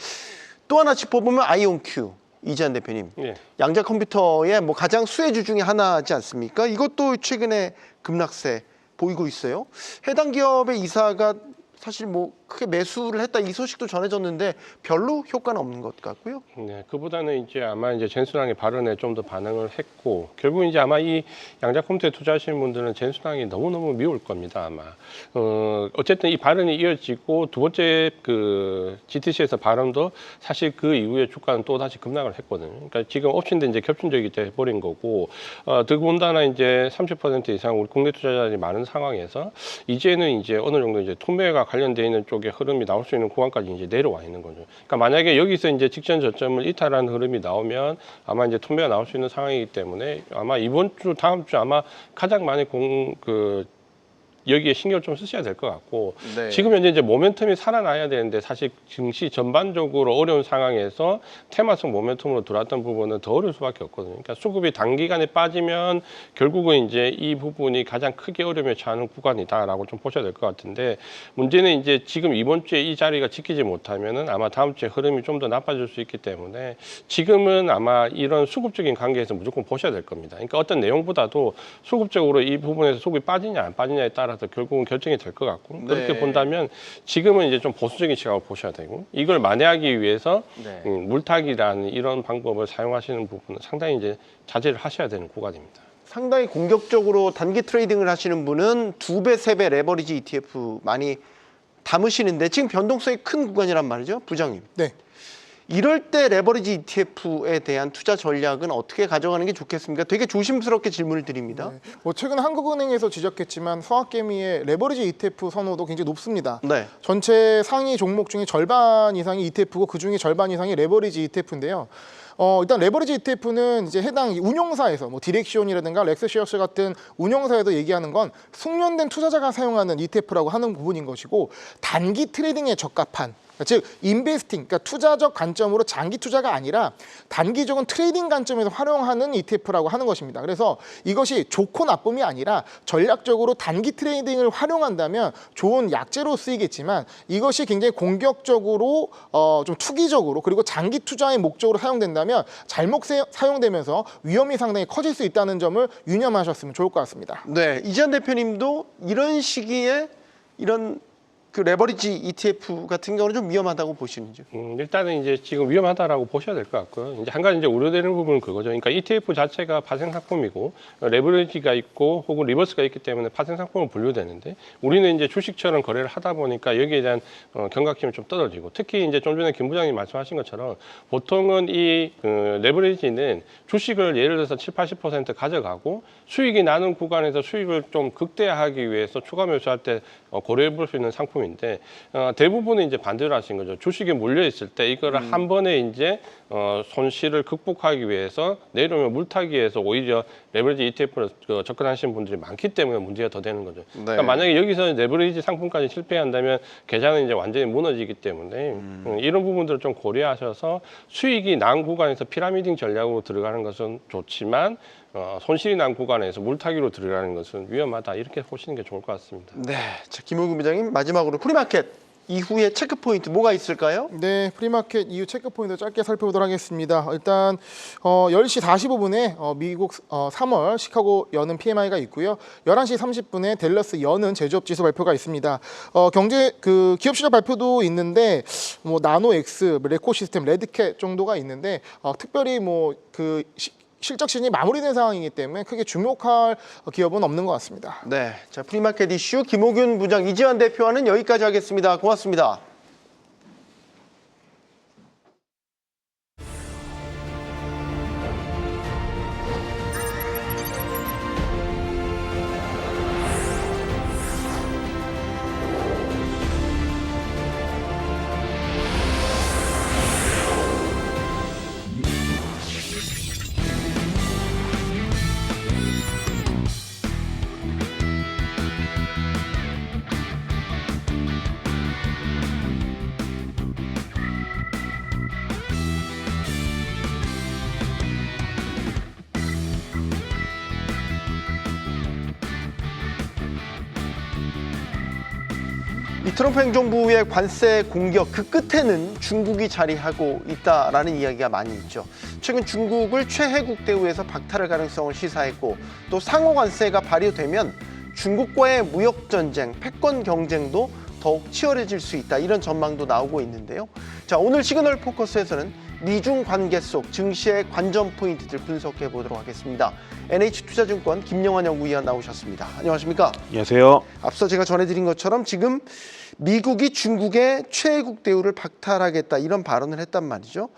또 하나 짚어보면 아이온큐 이재한 대표님. 예. 양자 컴퓨터의 뭐 가장 수혜주 중에 하나지 않습니까? 이것도 최근에 급락세 보이고 있어요. 해당 기업의 이사가 사실 뭐 크게 매수를 했다 이 소식도 전해졌는데 별로 효과는 없는 것 같고요. 네, 그보다는 이제 아마 이제 젠순항의 발언에 좀 더 반응을 했고 결국 이제 아마 이 양자 컴퓨터에 투자하시는 분들은 젠순항이 너무너무 미울 겁니다 아마. 어쨌든 이 발언이 이어지고 두 번째 그 GTC에서 발언도 사실 그 이후에 주가는 또 다시 급락을 했거든요. 그러니까 지금 옵션도 이제 겹친적이 돼 버린 거고 더군다나 이제 30% 이상 우리 국내 투자자들이 많은 상황에서 이제는 이제 어느 정도 이제 투매가 관련돼 있는 쪽의 흐름이 나올 수 있는 구간까지 이제 내려와 있는 거죠. 그러니까 만약에 여기서 이제 직전 저점을 이탈하는 흐름이 나오면 아마 이제 투매가 나올 수 있는 상황이기 때문에 아마 이번 주 다음 주 아마 가장 많이 여기에 신경을 좀 쓰셔야 될 것 같고 네. 지금 현재 이제 모멘텀이 살아나야 되는데 사실 증시 전반적으로 어려운 상황에서 테마성 모멘텀으로 들어왔던 부분은 더 어려울 수밖에 없거든요. 그러니까 수급이 단기간에 빠지면 결국은 이제 이 부분이 가장 크게 어려움에 처하는 구간이다라고 좀 보셔야 될 것 같은데 문제는 이제 지금 이번 주에 이 자리가 지키지 못하면은 아마 다음 주에 흐름이 좀 더 나빠질 수 있기 때문에 지금은 아마 이런 수급적인 관계에서 무조건 보셔야 될 겁니다. 그러니까 어떤 내용보다도 수급적으로 이 부분에서 수급이 빠지냐 안 빠지냐에 따라서 결국은 결정이 될 것 같고 그렇게 네. 본다면 지금은 이제 좀 보수적인 시각을 보셔야 되고 이걸 만회하기 위해서 네. 물타기라는 이런 방법을 사용하시는 부분은 상당히 이제 자제를 하셔야 되는 구간입니다. 상당히 공격적으로 단기 트레이딩을 하시는 분은 2배, 3배 레버리지 ETF 많이 담으시는데 지금 변동성이 큰 구간이란 말이죠, 부장님. 네. 이럴 때 레버리지 ETF에 대한 투자 전략은 어떻게 가져가는 게 좋겠습니까? 되게 조심스럽게 질문을 드립니다. 네. 뭐 최근 한국은행에서 지적했지만 서학개미의 레버리지 ETF 선호도 굉장히 높습니다. 네. 전체 상위 종목 중에 절반 이상이 ETF고 그 중에 절반 이상이 레버리지 ETF인데요. 일단 레버리지 ETF는 이제 해당 운용사에서 뭐 디렉시온이라든가 렉스시어스 같은 운용사에도 얘기하는 건 숙련된 투자자가 사용하는 ETF라고 하는 부분인 것이고 단기 트레이딩에 적합한 즉 인베스팅, 그러니까 투자적 관점으로 장기 투자가 아니라 단기적인 트레이딩 관점에서 활용하는 ETF라고 하는 것입니다. 그래서 이것이 좋고 나쁨이 아니라 전략적으로 단기 트레이딩을 활용한다면 좋은 약재로 쓰이겠지만 이것이 굉장히 공격적으로 좀 투기적으로 그리고 장기 투자의 목적으로 사용된다면 잘못 사용되면서 위험이 상당히 커질 수 있다는 점을 유념하셨으면 좋을 것 같습니다. 네, 이지한 대표님도 이런 시기에 이런 그 레버리지 ETF 같은 경우는 좀 위험하다고 보시는지요? 일단은 이제 지금 위험하다라고 보셔야 될 것 같고요. 이제 한 가지 이제 우려되는 부분은 그거죠. 그러니까 ETF 자체가 파생 상품이고 레버리지가 있고 혹은 리버스가 있기 때문에 파생 상품으로 분류되는데 우리는 이제 주식처럼 거래를 하다 보니까 여기에 대한 경각심이 좀 떨어지고 특히 이제 좀 전에 김 부장님 말씀하신 것처럼 보통은 이 레버리지는 주식을 예를 들어서 7, 80% 가져가고 수익이 나는 구간에서 수익을 좀 극대화하기 위해서 추가 매수할 때 고려해 볼 수 있는 상품인데 대부분은 이제 반대로 하신 거죠. 주식에 몰려 있을 때 이거를 한 번에 이제 손실을 극복하기 위해서 내려오면 물타기에서 오히려 레버리지 ETF로 접근하시는 분들이 많기 때문에 문제가 더 되는 거죠. 네. 그러니까 만약에 여기서 레버리지 상품까지 실패한다면 계좌는 이제 완전히 무너지기 때문에 이런 부분들을 좀 고려하셔서 수익이 난 구간에서 피라미딩 전략으로 들어가는 것은 좋지만 손실이 난 구간에서 물타기로 들어가는 것은 위험하다 이렇게 보시는 게 좋을 것 같습니다. 네, 자, 김호규 부장님 마지막으로 프리마켓 이후에 체크 포인트 뭐가 있을까요? 네, 프리마켓 이후 체크 포인트 짧게 살펴보도록 하겠습니다. 일단 10시 45분에 미국 3월 시카고 여는 PMI가 있고요. 11시 30분에 댈러스 여는 제조업 지수 발표가 있습니다. 경제 기업 실적 발표도 있는데 뭐 나노엑스, 레코 시스템, 레드캣 정도가 있는데 특별히 실적 시즌이 마무리된 상황이기 때문에 크게 주목할 기업은 없는 것 같습니다. 네, 자 프리마켓 이슈 김호균 부장, 이지한 대표와는 여기까지 하겠습니다. 고맙습니다. 이 트럼프 행정부의 관세 공격 그 끝에는 중국이 자리하고 있다라는 이야기가 많이 있죠. 최근 중국을 최혜국 대우에서 박탈할 가능성을 시사했고 또 상호 관세가 발효되면 중국과의 무역 전쟁, 패권 경쟁도 더욱 치열해질 수 있다 이런 전망도 나오고 있는데요. 자, 오늘 시그널 포커스에서는 미중 관계 속 증시의 관전 포인트들 분석해 보도록 하겠습니다. NH투자증권 김영환 연구위원 나오셨습니다. 안녕하십니까? 안녕하세요. 앞서 제가 전해드린 것처럼 지금 미국이 중국의 최혜국 대우를 박탈하겠다 이런 발언을 했단 말이죠.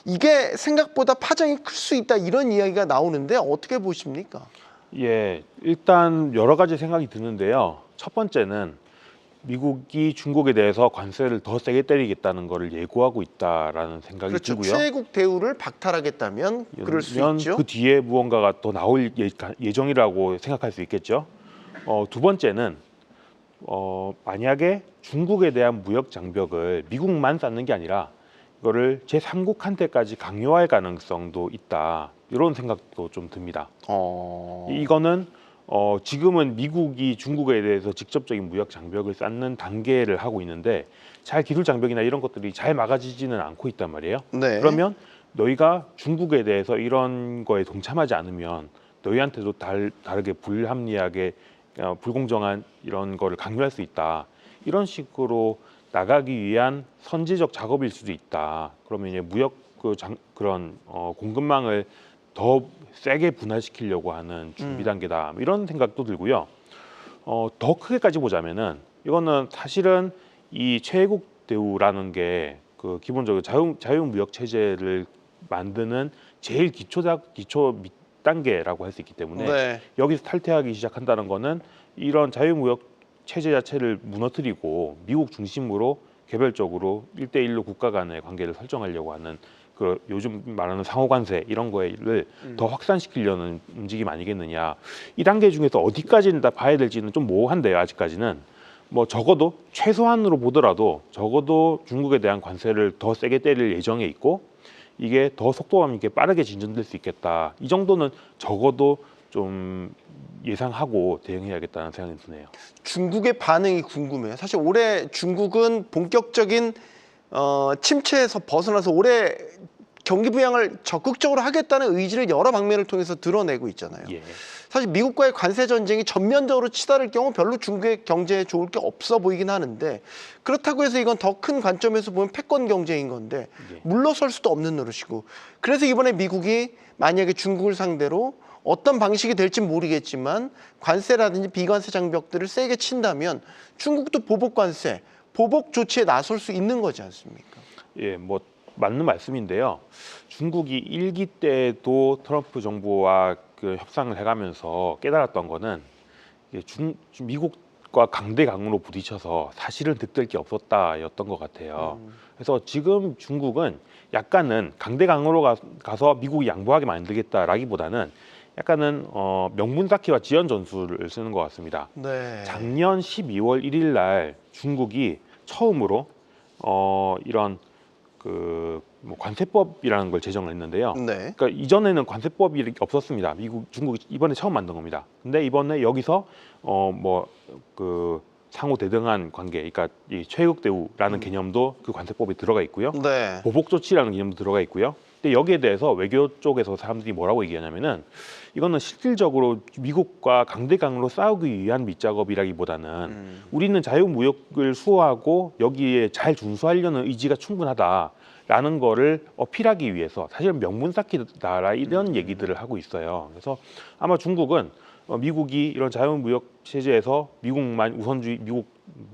이게 생각보다 파장이 클 수 있다 이런 이야기가 나오는데 어떻게 보십니까? 예, 일단 여러 가지 생각이 드는데요. 첫 번째는 미국이 중국에 대해서 관세를 더 세게 때리겠다는 것을 예고하고 있다라는 생각이 그렇죠. 들고요. 최혜국 대우를 박탈하겠다면 그럴 수 있죠. 그 뒤에 무언가가 더 나올 예정이라고 생각할 수 있겠죠. 두 번째는 만약에 중국에 대한 무역 장벽을 미국만 쌓는 게 아니라 이거를 제3국한테까지 강요할 가능성도 있다. 이런 생각도 좀 듭니다. 이거는 지금은 미국이 중국에 대해서 직접적인 무역 장벽을 쌓는 단계를 하고 있는데 잘 기술 장벽이나 이런 것들이 잘 막아지지는 않고 있단 말이에요. 네. 그러면 너희가 중국에 대해서 이런 거에 동참하지 않으면 너희한테도 다르게 불합리하게 불공정한 이런 거를 강요할 수 있다. 이런 식으로 나가기 위한 선제적 작업일 수도 있다. 그러면 이제 무역 그런 공급망을 더 세게 분할시키려고 하는 준비 단계다. 이런 생각도 들고요. 더 크게까지 보자면은 이거는 사실은 이 최애국 대우라는 게 그 기본적으로 자유무역 체제를 만드는 제일 기초 단계라고 할 수 있기 때문에 네. 여기서 탈퇴하기 시작한다는 거는 이런 자유무역 체제 자체를 무너뜨리고 미국 중심으로 개별적으로 1대1로 국가 간의 관계를 설정하려고 하는 그 요즘 말하는 상호관세 이런 거를 더 확산시키려는 움직임 아니겠느냐. 이 단계 중에서 어디까지는 다 봐야 될지는 좀 모호한데요. 아직까지는 뭐 적어도 최소한으로 보더라도 적어도 중국에 대한 관세를 더 세게 때릴 예정에 있고 이게 더 속도감 있게 빠르게 진전될 수 있겠다. 이 정도는 적어도 좀 예상하고 대응해야겠다는 생각이 드네요. 중국의 반응이 궁금해요. 사실 올해 중국은 본격적인 침체에서 벗어나서 올해 경기 부양을 적극적으로 하겠다는 의지를 여러 방면을 통해서 드러내고 있잖아요. 예. 사실 미국과의 관세 전쟁이 전면적으로 치달을 경우 별로 중국의 경제에 좋을 게 없어 보이긴 하는데 그렇다고 해서 이건 더 큰 관점에서 보면 패권 경제인 건데 예. 물러설 수도 없는 노릇이고 그래서 이번에 미국이 만약에 중국을 상대로 어떤 방식이 될지 모르겠지만 관세라든지 비관세 장벽들을 세게 친다면 중국도 보복 관세, 보복 조치에 나설 수 있는 거지 않습니까? 예, 뭐 맞는 말씀인데요. 중국이 1기 때도 트럼프 정부와 그 협상을 해가면서 깨달았던 거는 이게 미국과 강대강으로 부딪혀서 사실은 득될 게 없었다였던 것 같아요. 그래서 지금 중국은 약간은 강대강으로 가서 미국이 양보하게 만들겠다라기보다는 약간은 명분 쌓기와 지연 전술을 쓰는 것 같습니다. 네. 작년 12월 1일 날 중국이 처음으로 이런 뭐 관세법이라는 걸 제정을 했는데요. 네. 그러니까 이전에는 관세법이 이렇게 없었습니다. 중국이 이번에 처음 만든 겁니다. 근데 이번에 여기서 상호 대등한 관계, 그러니까 이 최애국 대우라는 개념도 그 관세법에 들어가 있고요. 네. 보복 조치라는 개념도 들어가 있고요. 근데 여기에 대해서 외교 쪽에서 사람들이 뭐라고 얘기하냐면은 이거는 실질적으로 미국과 강대강으로 싸우기 위한 밑작업이라기보다는 우리는 자유무역을 수호하고 여기에 잘 준수하려는 의지가 충분하다라는 거를 어필하기 위해서 사실은 명분 쌓기다 이런 얘기들을 하고 있어요. 그래서 아마 중국은 미국이 이런 자유무역 체제에서 미국만 우선주의,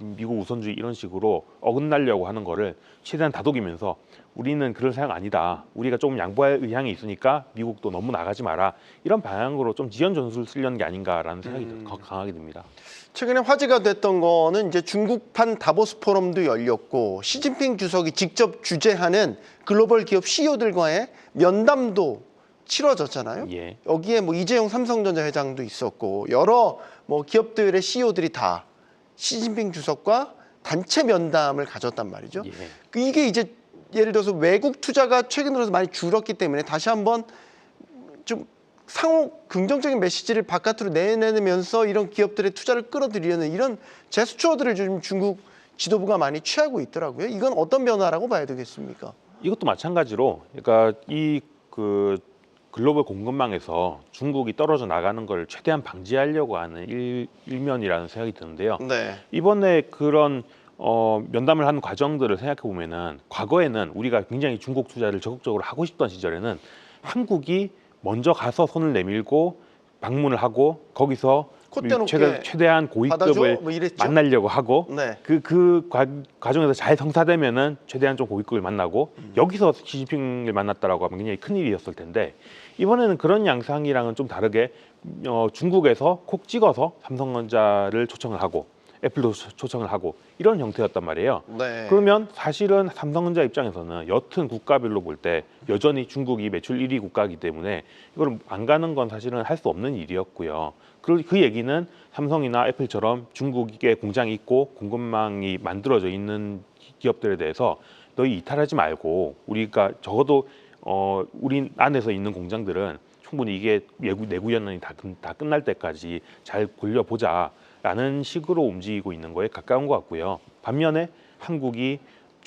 미국 우선주의 이런 식으로 어긋나려고 하는 거를 최대한 다독이면서 우리는 그럴 생각 아니다. 우리가 조금 양보할 의향이 있으니까 미국도 너무 나가지 마라. 이런 방향으로 좀 지연 전술을 쓰려는 게 아닌가라는 생각이 더 강하게 듭니다. 최근에 화제가 됐던 거는 이제 중국판 다보스 포럼도 열렸고 시진핑 주석이 직접 주재하는 글로벌 기업 CEO들과의 면담도 치러졌잖아요. 예. 여기에 뭐 이재용 삼성전자 회장도 있었고 여러 뭐 기업들의 CEO들이 다 시진핑 주석과 단체 면담을 가졌단 말이죠. 예. 이게 이제 예를 들어서 외국 투자가 최근 들어서 많이 줄었기 때문에 다시 한번 좀 상호 긍정적인 메시지를 바깥으로 내내면서 이런 기업들의 투자를 끌어들이려는 이런 제스처들을 지금 중국 지도부가 많이 취하고 있더라고요. 이건 어떤 변화라고 봐야 되겠습니까? 이것도 마찬가지로 그러니까 글로벌 공급망에서 중국이 떨어져 나가는 걸 최대한 방지하려고 하는 일면이라는 생각이 드는데요. 네. 이번에 그런 면담을 하는 과정들을 생각해 보면은 과거에는 우리가 굉장히 중국 투자를 적극적으로 하고 싶던 시절에는 한국이 먼저 가서 손을 내밀고 방문을 하고 거기서 콧대 높게 최대한 고위급을 뭐 이랬죠? 만나려고 하고 네. 그 과정에서 잘 성사되면은 최대한 좀 고위급을 만나고 여기서 시진핑을 만났다라고 하면 굉장히 큰 일이었을 텐데 이번에는 그런 양상이랑은 좀 다르게 중국에서 콕 찍어서 삼성전자를 초청을 하고 애플도 초청을 하고 이런 형태였단 말이에요. 네. 그러면 사실은 삼성전자 입장에서는 옅은 국가별로 볼 때 여전히 중국이 매출 1위 국가이기 때문에 이걸 안 가는 건 사실은 할 수 없는 일이었고요. 그 얘기는 삼성이나 애플처럼 중국에 공장이 있고 공급망이 만들어져 있는 기업들에 대해서 너희 이탈하지 말고 우리가 적어도 우리 안에서 있는 공장들은 충분히 이게 내구 연한이 다 끝날 때까지 잘 굴려보자라는 식으로 움직이고 있는 거에 가까운 것 같고요. 반면에 한국이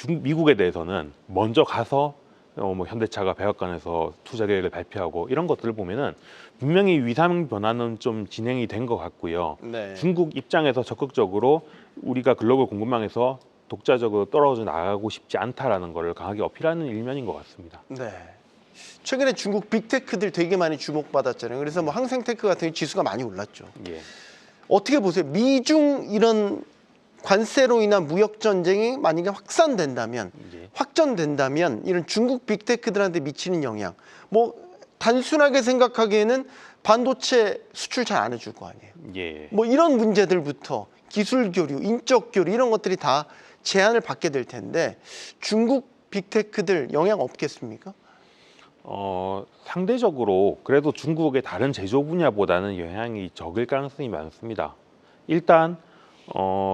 미국에 대해서는 먼저 가서 뭐 현대차가 백악관에서 투자 계획을 발표하고 이런 것들을 보면은 분명히 위상 변화는 좀 진행이 된 것 같고요. 네. 중국 입장에서 적극적으로 우리가 글로벌 공급망에서 독자적으로 떨어져 나가고 싶지 않다라는 것을 강하게 어필하는 일면인 것 같습니다. 네. 최근에 중국 빅테크들 되게 많이 주목받았잖아요. 그래서 뭐 항생테크 같은 지수가 많이 올랐죠. 예. 어떻게 보세요? 미중 이런 관세로 인한 무역 전쟁이 만약에 확산된다면, 예. 확전된다면 이런 중국 빅테크들한테 미치는 영향. 뭐 단순하게 생각하기에는 반도체 수출 잘 안 해줄 거 아니에요. 예. 뭐 이런 문제들부터 기술 교류, 인적 교류 이런 것들이 다 제한을 받게 될 텐데 중국 빅테크들 영향 없겠습니까? 상대적으로 그래도 중국의 다른 제조 분야보다는 영향이 적을 가능성이 많습니다. 일단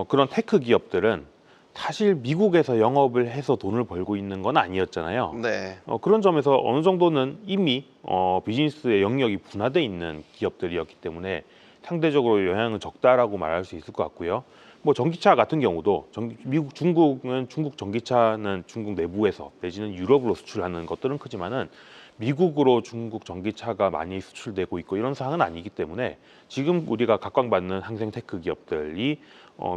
그런 테크 기업들은 사실 미국에서 영업을 해서 돈을 벌고 있는 건 아니었잖아요. 네. 그런 점에서 어느 정도는 이미 비즈니스의 영역이 분화돼 있는 기업들이었기 때문에 상대적으로 영향은 적다라고 말할 수 있을 것 같고요. 뭐 전기차 같은 경우도 중국 전기차는 중국 내부에서 내지는 유럽으로 수출하는 것들은 크지만은 미국으로 중국 전기차가 많이 수출되고 있고 이런 상황은 아니기 때문에 지금 우리가 각광받는 항생테크 기업들이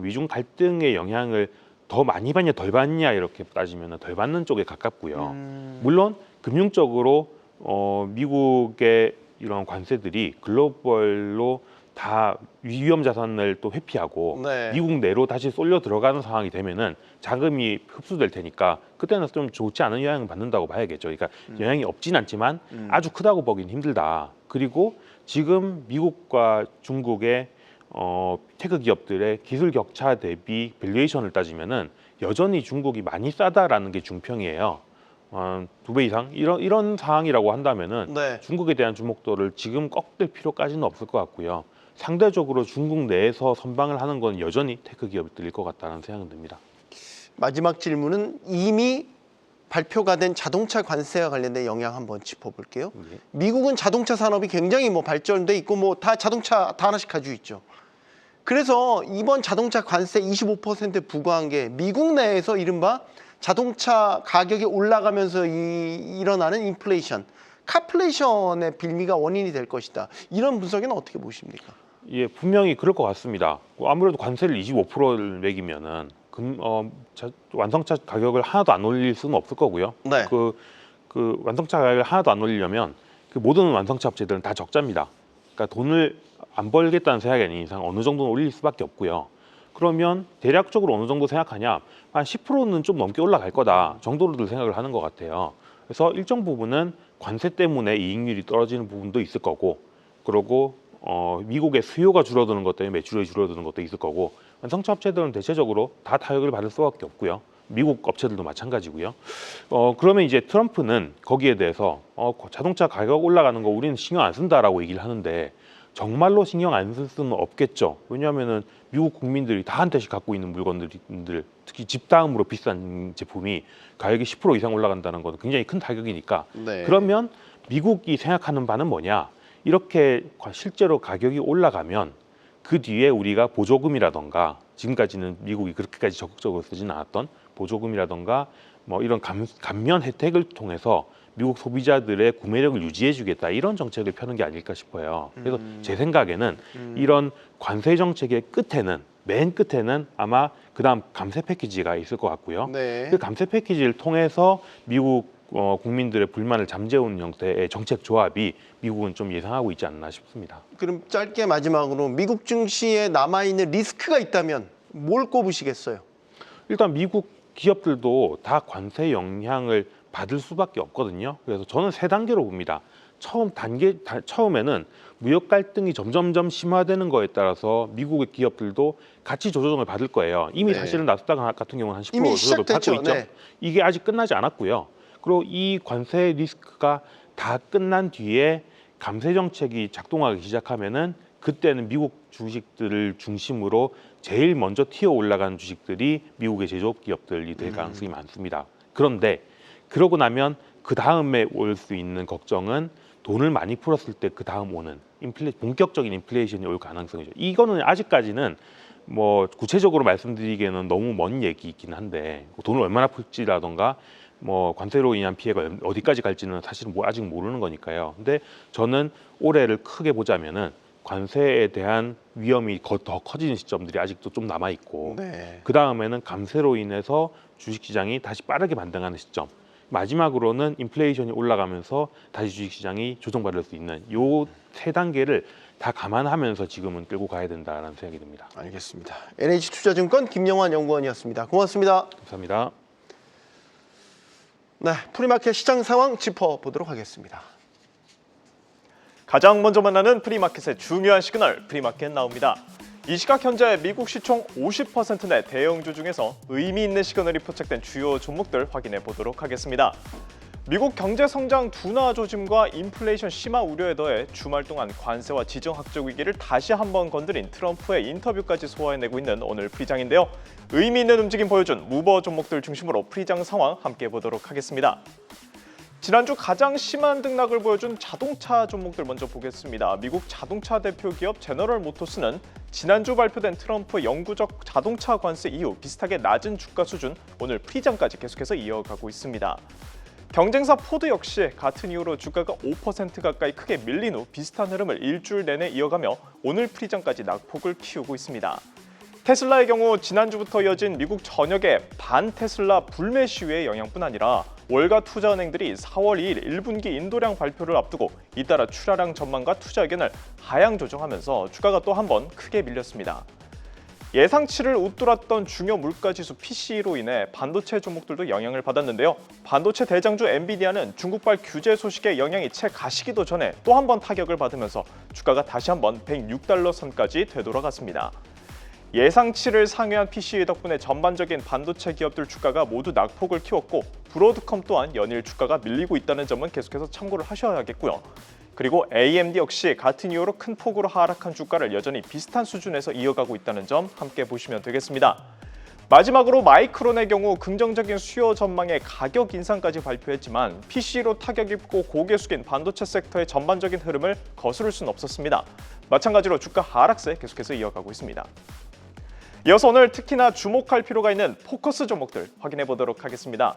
미중 갈등의 영향을 더 많이 받냐 덜 받냐 이렇게 따지면 덜 받는 쪽에 가깝고요. 물론 금융적으로 미국의 이런 관세들이 글로벌로 다 위험 자산을 또 회피하고 네. 미국 내로 다시 쏠려 들어가는 상황이 되면은 자금이 흡수될 테니까 그때는 좀 좋지 않은 영향을 받는다고 봐야겠죠. 그러니까 영향이 없진 않지만 아주 크다고 보기는 힘들다. 그리고 지금 미국과 중국의 테크 기업들의 기술 격차 대비 밸류에이션을 따지면은 여전히 중국이 많이 싸다라는 게 중평이에요. 2배 이상 이런 상황이라고 한다면은 네. 중국에 대한 주목도를 지금 꺾을 필요까지는 없을 것 같고요. 상대적으로 중국 내에서 선방을 하는 건 여전히 테크 기업들일 것 같다는 생각은 듭니다. 마지막 질문은 이미 발표가 된 자동차 관세와 관련된 영향 한번 짚어볼게요. 예. 미국은 자동차 산업이 굉장히 뭐 발전돼 있고 뭐 다 자동차 다 하나씩 가지고 있죠. 그래서 이번 자동차 관세 25% 부과한 게 미국 내에서 이른바 자동차 가격이 올라가면서 일어나는 인플레이션, 카플레이션의 빌미가 원인이 될 것이다. 이런 분석에는 어떻게 보십니까? 예, 분명히 그럴 것 같습니다. 아무래도 관세를 25%를 매기면은 완성차 가격을 하나도 안 올릴 수는 없을 거고요. 네. 그 완성차 가격을 하나도 안 올리려면 그 모든 완성차 업체들은 다 적자입니다. 그러니까 돈을 안 벌겠다는 생각이 아닌 이상 어느 정도는 올릴 수밖에 없고요. 그러면 대략적으로 어느 정도 생각하냐? 한 10%는 좀 넘게 올라갈 거다 정도로들 생각을 하는 것 같아요. 그래서 일정 부분은 관세 때문에 이익률이 떨어지는 부분도 있을 거고, 그리고 미국의 수요가 줄어드는 것 때문에 매출이 줄어드는 것도 있을 거고, 완성차 업체들은 대체적으로 다 타격을 받을 수밖에 없고요. 미국 업체들도 마찬가지고요. 그러면 이제 트럼프는 거기에 대해서 자동차 가격 올라가는 거 우리는 신경 안 쓴다라고 얘기를 하는데 정말로 신경 안 쓸 수는 없겠죠. 왜냐하면은 미국 국민들이 다 한 대씩 갖고 있는 물건들, 특히 집 다음으로 비싼 제품이 가격이 10% 이상 올라간다는 건 굉장히 큰 타격이니까. 네. 그러면 미국이 생각하는 바는 뭐냐? 이렇게 실제로 가격이 올라가면 그 뒤에 우리가 보조금이라던가, 지금까지는 미국이 그렇게까지 적극적으로 쓰지는 않았던 보조금이라던가 뭐 이런 감면 혜택을 통해서 미국 소비자들의 구매력을 유지해주겠다, 이런 정책을 펴는 게 아닐까 싶어요. 그래서 제 생각에는 이런 관세 정책의 끝에는, 맨 끝에는 아마 그다음 감세 패키지가 있을 것 같고요. 네. 그 감세 패키지를 통해서 미국 국민들의 불만을 잠재우는 형태의 정책 조합이 미국은 좀 예상하고 있지 않나 싶습니다. 그럼 짧게 마지막으로 미국 증시에 남아있는 리스크가 있다면 뭘 꼽으시겠어요? 일단 미국 기업들도 다 관세 영향을 받을 수밖에 없거든요. 그래서 저는 세 단계로 봅니다. 처음에는 무역 갈등이 점점점 심화되는 거에 따라서 미국의 기업들도 같이 조정을 받을 거예요. 이미 네. 사실은 나스닥 같은 경우는 한 10% 이미 조정을 받고 시작됐죠. 있죠. 네. 이게 아직 끝나지 않았고요. 그리고 이 관세 리스크가 다 끝난 뒤에 감세 정책이 작동하기 시작하면은 그때는 미국 주식들을 중심으로 제일 먼저 튀어 올라가는 주식들이 미국의 제조업 기업들이 될 가능성이 많습니다. 그런데 그러고 나면 그 다음에 올 수 있는 걱정은 돈을 많이 풀었을 때 그 다음 오는 본격적인 인플레이션이 올 가능성이죠. 이거는 아직까지는 뭐 구체적으로 말씀드리기에는 너무 먼 얘기이긴 한데 돈을 얼마나 풀지라던가 뭐 관세로 인한 피해가 어디까지 갈지는 사실은 아직 모르는 거니까요. 근데 저는 올해를 크게 보자면은 관세에 대한 위험이 더 커지는 시점들이 아직도 좀 남아 있고 네. 그 다음에는 감세로 인해서 주식시장이 다시 빠르게 반등하는 시점. 마지막으로는 인플레이션이 올라가면서 다시 주식시장이 조정받을 수 있는 요 세 단계를 다 감안하면서 지금은 끌고 가야 된다라는 생각이 듭니다. 알겠습니다. NH투자증권 김영환 연구원이었습니다. 고맙습니다. 감사합니다. 네, 프리마켓 시장 상황 짚어보도록 하겠습니다. 가장 먼저 만나는 프리마켓의 중요한 시그널, 프리마켓 나옵니다. 이 시각 현재 미국 시총 50% 내 대형주 중에서 의미 있는 시그널이 포착된 주요 종목들 확인해 보도록 하겠습니다. 미국 경제 성장 둔화 조짐과 인플레이션 심화 우려에 더해 주말 동안 관세와 지정학적 위기를 다시 한번 건드린 트럼프의 인터뷰까지 소화해내고 있는 오늘 프리장인데요. 의미 있는 움직임 보여준 무버 종목들 중심으로 프리장 상황 함께 보도록 하겠습니다. 지난주 가장 심한 등락을 보여준 자동차 종목들 먼저 보겠습니다. 미국 자동차 대표 기업 제너럴 모터스는 지난주 발표된 트럼프 영구적 자동차 관세 이후 비슷하게 낮은 주가 수준, 오늘 프리장까지 계속해서 이어가고 있습니다. 경쟁사 포드 역시 같은 이유로 주가가 5% 가까이 크게 밀린 후 비슷한 흐름을 일주일 내내 이어가며 오늘 프리장까지 낙폭을 키우고 있습니다. 테슬라의 경우 지난주부터 이어진 미국 전역의 반테슬라 불매 시위의 영향뿐 아니라 월가 투자은행들이 4월 2일 1분기 인도량 발표를 앞두고 잇따라 출하량 전망과 투자 의견을 하향 조정하면서 주가가 또 한 번 크게 밀렸습니다. 예상치를 웃돌았던 중요 물가지수 PCE로 인해 반도체 종목들도 영향을 받았는데요. 반도체 대장주 엔비디아는 중국발 규제 소식의 영향이 채 가시기도 전에 또 한 번 타격을 받으면서 주가가 다시 한번 106달러 선까지 되돌아갔습니다. 예상치를 상회한 PCE 덕분에 전반적인 반도체 기업들 주가가 모두 낙폭을 키웠고 브로드컴 또한 연일 주가가 밀리고 있다는 점은 계속해서 참고를 하셔야겠고요. 그리고 AMD 역시 같은 이유로 큰 폭으로 하락한 주가를 여전히 비슷한 수준에서 이어가고 있다는 점 함께 보시면 되겠습니다. 마지막으로 마이크론의 경우 긍정적인 수요 전망에 가격 인상까지 발표했지만 PC로 타격 입고 고개 숙인 반도체 섹터의 전반적인 흐름을 거스를 수는 없었습니다. 마찬가지로 주가 하락세 계속해서 이어가고 있습니다. 이어서 오늘 특히나 주목할 필요가 있는 포커스 종목들 확인해 보도록 하겠습니다.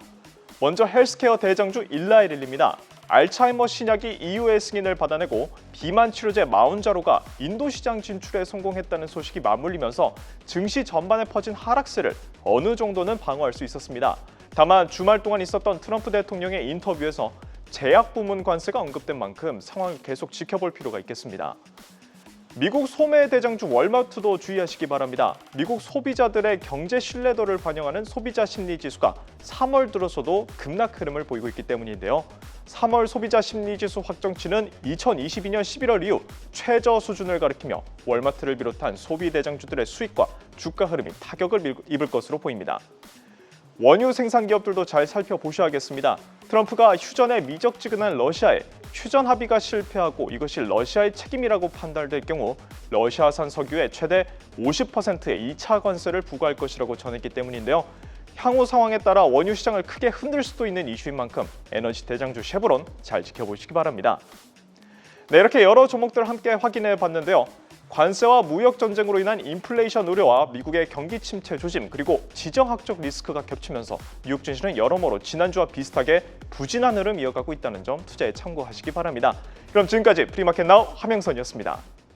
먼저 헬스케어 대장주 일라이릴리입니다. 알츠하이머 신약이 EU의 승인을 받아내고 비만 치료제 마운자로가 인도 시장 진출에 성공했다는 소식이 맞물리면서 증시 전반에 퍼진 하락세를 어느 정도는 방어할 수 있었습니다. 다만 주말 동안 있었던 트럼프 대통령의 인터뷰에서 제약 부문 관세가 언급된 만큼 상황을 계속 지켜볼 필요가 있겠습니다. 미국 소매 대장주 월마트도 주의하시기 바랍니다. 미국 소비자들의 경제 신뢰도를 반영하는 소비자 심리 지수가 3월 들어서도 급락 흐름을 보이고 있기 때문인데요. 3월 소비자 심리 지수 확정치는 2022년 11월 이후 최저 수준을 가리키며 월마트를 비롯한 소비 대장주들의 수익과 주가 흐름이 타격을 입을 것으로 보입니다. 원유 생산 기업들도 잘 살펴보셔야겠습니다. 트럼프가 휴전에 미적지근한 러시아에 휴전 합의가 실패하고 이것이 러시아의 책임이라고 판단될 경우 러시아산 석유에 최대 50%의 2차 관세를 부과할 것이라고 전했기 때문인데요. 향후 상황에 따라 원유 시장을 크게 흔들 수도 있는 이슈인 만큼 에너지 대장주 쉐보론 잘 지켜보시기 바랍니다. 네, 이렇게 여러 종목들 함께 확인해 봤는데요. 관세와 무역 전쟁으로 인한 인플레이션 우려와 미국의 경기 침체 조짐 그리고 지정학적 리스크가 겹치면서 뉴욕 증시는 여러모로 지난주와 비슷하게 부진한 흐름 이어가고 있다는 점 투자에 참고하시기 바랍니다. 그럼 지금까지 프리마켓 나우 함영선이었습니다.